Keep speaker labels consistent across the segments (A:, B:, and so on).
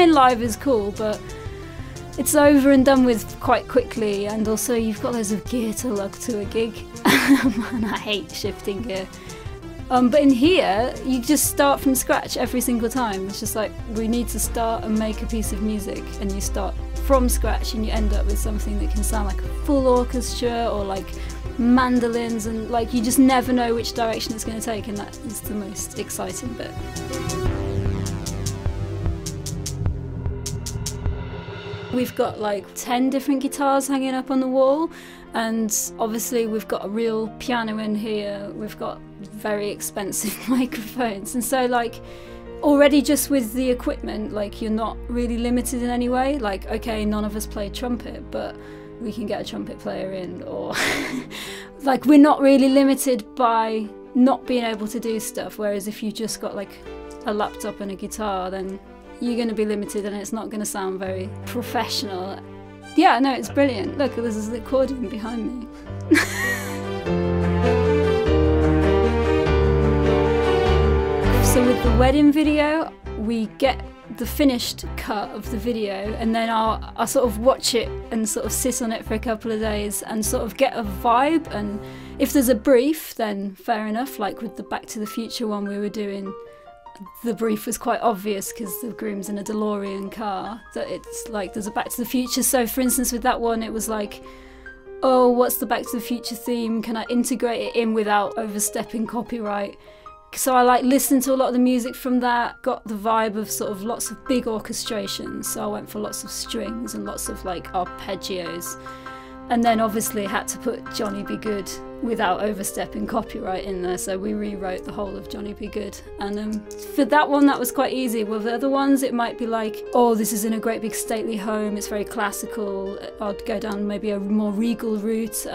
A: playing live is cool, but it's over and done with quite quickly, and also you've got loads of gear to lug to a gig, and I hate shifting gear. But in here, you just start from scratch every single time. It's just like, we need to start and make a piece of music, and you start from scratch and you end up with something that can sound like a full orchestra or like mandolins, and like you just never know which direction it's going to take, and that is the most exciting bit. We've got like 10 different guitars hanging up on the wall, and obviously we've got a real piano in here, we've got very expensive microphones, and so like already just with the equipment, like you're not really limited in any way. Like, okay, none of us play trumpet, but we can get a trumpet player in, or like we're not really limited by not being able to do stuff, whereas if you just got like a laptop and a guitar, then you're going to be limited and it's not going to sound very professional. Yeah, no, it's brilliant. Look, there's the accordion behind me. So with the wedding video, we get the finished cut of the video, and then I'll sort of watch it and sort of sit on it for a couple of days and sort of get a vibe, and if there's a brief, then fair enough. Like with the Back to the Future one we were doing, the brief was quite obvious because the groom's in a DeLorean car, that it's like there's a Back to the Future. So for instance with that one, it was like, oh, what's the Back to the Future theme? Can I integrate it in without overstepping copyright? So I like listened to a lot of the music from that, got the vibe of sort of lots of big orchestrations, so I went for lots of strings and lots of like arpeggios. And then obviously had to put Johnny Be Good without overstepping copyright in there, so we rewrote the whole of Johnny Be Good. And for that one, that was quite easy. With the other ones, it might be like, oh, this is in a great big stately home, it's very classical. I'd go down maybe a more regal route.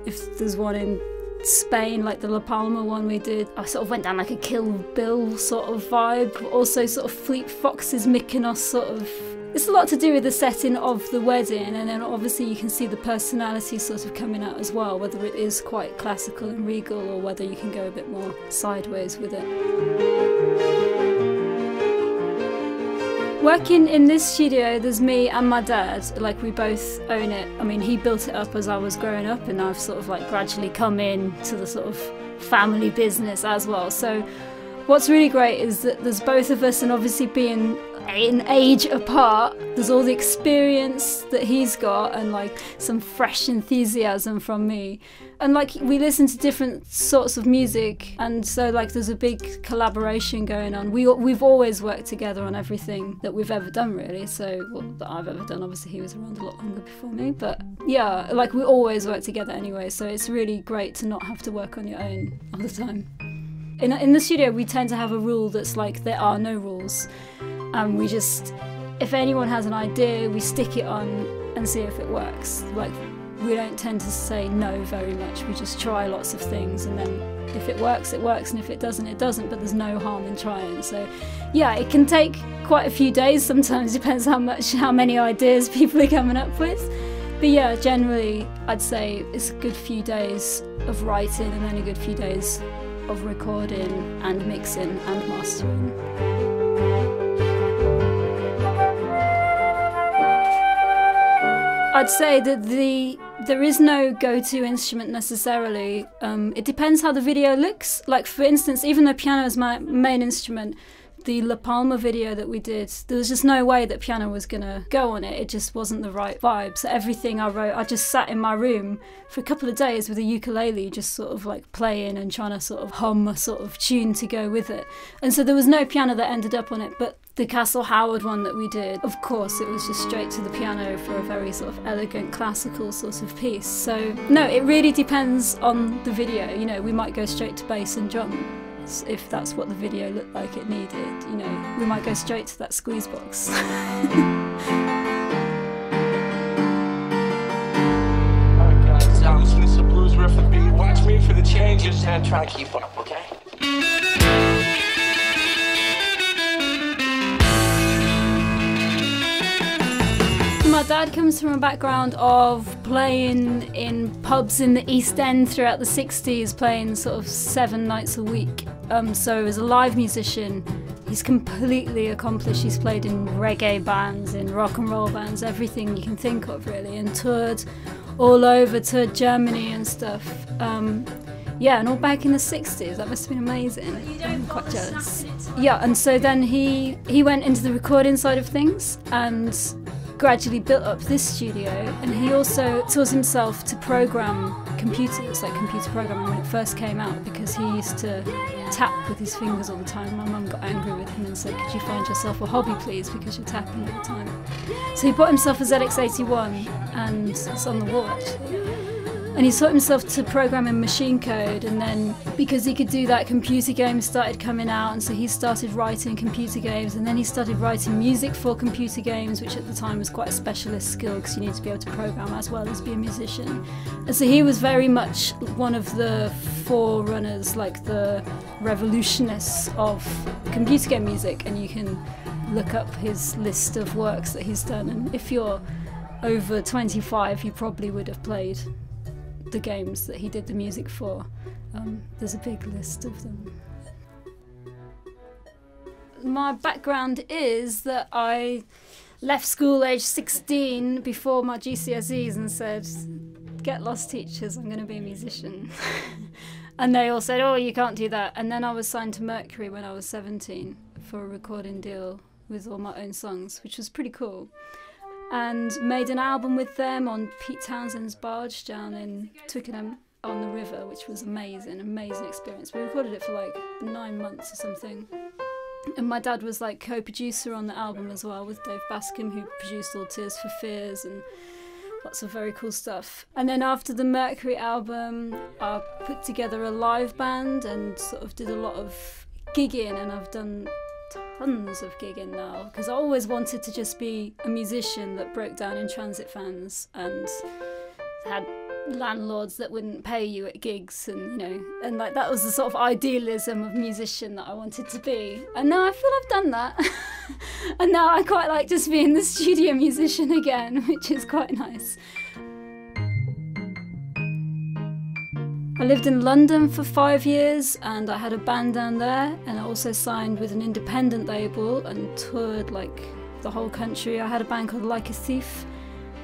A: If there's one in Spain, like the La Palma one we did, I sort of went down like a Kill Bill sort of vibe, also sort of Fleet Foxes, Mykonos sort of. It's a lot to do with the setting of the wedding, and then obviously you can see the personality sort of coming out as well, whether it is quite classical and regal or whether you can go a bit more sideways with it. Working in this studio, there's me and my dad, like we both own it. I mean, he built it up as I was growing up, and I've sort of like gradually come in to the sort of family business as well. So what's really great is that there's both of us, and obviously being an age apart, there's all the experience that he's got and like some fresh enthusiasm from me. And like we listen to different sorts of music, and so like there's a big collaboration going on. We've always worked together on everything that we've ever done, really. So, well, that I've ever done. Obviously he was around a lot longer before me, but yeah, like we always work together anyway, so it's really great to not have to work on your own all the time. In the studio we tend to have a rule that's like there are no rules. And we just, if anyone has an idea, we stick it on and see if it works. Like, we don't tend to say no very much. We just try lots of things, and then if it works, it works, and if it doesn't, it doesn't, but there's no harm in trying. So yeah, it can take quite a few days sometimes, depends how many ideas people are coming up with. But yeah, generally, I'd say it's a good few days of writing and then a good few days of recording and mixing and mastering. I'd say that there is no go-to instrument necessarily. It depends how the video looks. Like for instance, even though piano is my main instrument, the La Palma video that we did, there was just no way that piano was gonna go on it. It just wasn't the right vibe. So everything I wrote, I just sat in my room for a couple of days with a ukulele, just sort of like playing and trying to sort of hum a sort of tune to go with it. And so there was no piano that ended up on it, but the Castle Howard one that we did, of course, it was just straight to the piano for a very sort of elegant classical sort of piece. So no, it really depends on the video. You know, we might go straight to bass and drum if that's what the video looked like it needed. You know, we might go straight to that squeeze box.
B: Alright guys, I'm listening to blues riff and beat. Watch me for the changes and try to keep up, okay?
A: My dad comes from a background of playing in pubs in the East End throughout the 60s, playing sort of 7 nights a week. So as a live musician, he's completely accomplished. He's played in reggae bands, in rock and roll bands, everything you can think of really, and toured all over, toured Germany and stuff. Yeah, and all back in the 60s. That must have been amazing. I'm quite jealous. Yeah, and so then he went into the recording side of things and gradually built up this studio, and he also taught himself to program computers, like computer programming, when it first came out, because he used to tap with his fingers all the time. My mum got angry with him and said, "Could you find yourself a hobby please, because you're tapping all the time." So he bought himself a ZX81, and it's on the wall actually. And he taught himself to program in machine code, and then because he could do that, computer games started coming out, and so he started writing computer games, and then he started writing music for computer games, which at the time was quite a specialist skill because you need to be able to program as well as be a musician. And so he was very much one of the forerunners, like the revolutionists of computer game music, and you can look up his list of works that he's done, and if you're over 25 you probably would have played the games that he did the music for. There's a big list of them. My background is that I left school age 16 before my GCSEs and said, "Get lost teachers, I'm going to be a musician." And they all said, "Oh, you can't do that." And then I was signed to Mercury when I was 17 for a recording deal with all my own songs, which was pretty cool. And made an album with them on Pete Townsend's barge down in Twickenham on the river, which was amazing experience. We recorded it for like 9 months or something. And my dad was like co-producer on the album as well with Dave Bascom, who produced all Tears for Fears and lots of very cool stuff. And then after the Mercury album, I put together a live band and sort of did a lot of gigging, and I've done tons of gigging now because I always wanted to just be a musician that broke down in transit vans and had landlords that wouldn't pay you at gigs, and you know, and like that was the sort of idealism of musician that I wanted to be. And now I feel I've done that. And now I quite like just being the studio musician again, which is quite nice. I lived in London for 5 years and I had a band down there, and I also signed with an independent label and toured like the whole country. I had a band called Like a Thief,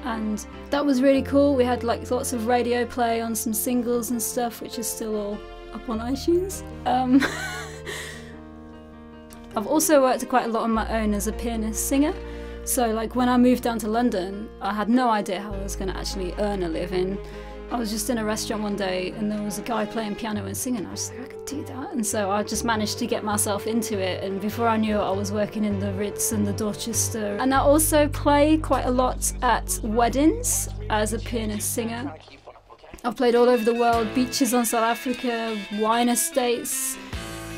A: and that was really cool. We had like lots of radio play on some singles and stuff, which is still all up on iTunes. I've also worked quite a lot on my own as a pianist singer. So like when I moved down to London, I had no idea how I was going to actually earn a living. I was just in a restaurant one day and there was a guy playing piano and singing. I was like, I could do that. And so I just managed to get myself into it. And before I knew it, I was working in the Ritz and the Dorchester. And I also play quite a lot at weddings as a pianist singer. I've played all over the world, beaches on South Africa, wine estates,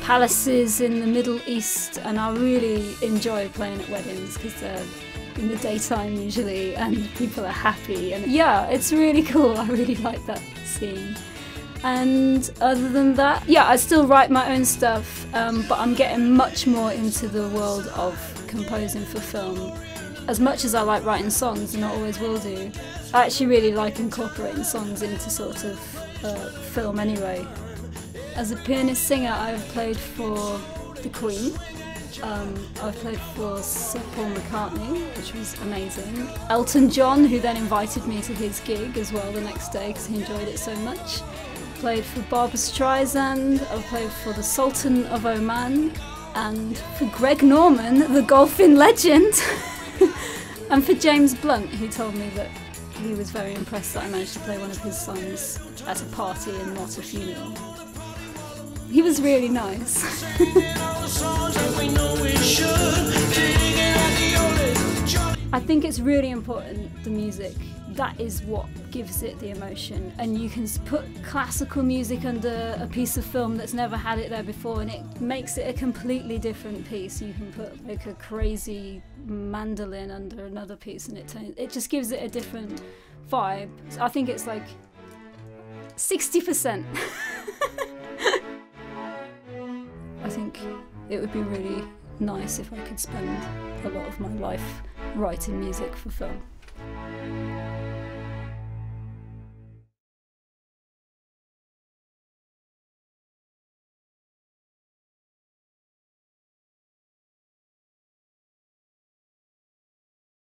A: palaces in the Middle East. And I really enjoy playing at weddings because they're in the daytime usually and people are happy, and yeah, it's really cool. I really like that scene. And other than that, yeah, I still write my own stuff, but I'm getting much more into the world of composing for film. As much as I like writing songs, and I always will do, I actually really like incorporating songs into sort of film anyway. As a pianist singer, I've played for the Queen. I've played for Sir Paul McCartney, which was amazing. Elton John, who then invited me to his gig as well the next day because he enjoyed it so much. Played for Barbra Streisand, I've played for the Sultan of Oman, and for Greg Norman, the golfing legend. And for James Blunt, who told me that he was very impressed that I managed to play one of his songs at a party and not a funeral. He was really nice. I think it's really important, the music. That is what gives it the emotion. And you can put classical music under a piece of film that's never had it there before, and it makes it a completely different piece. You can put like a crazy mandolin under another piece and it just gives it a different vibe. So I think it's like 60%. I think it would be really nice if I could spend a lot of my life writing music for film.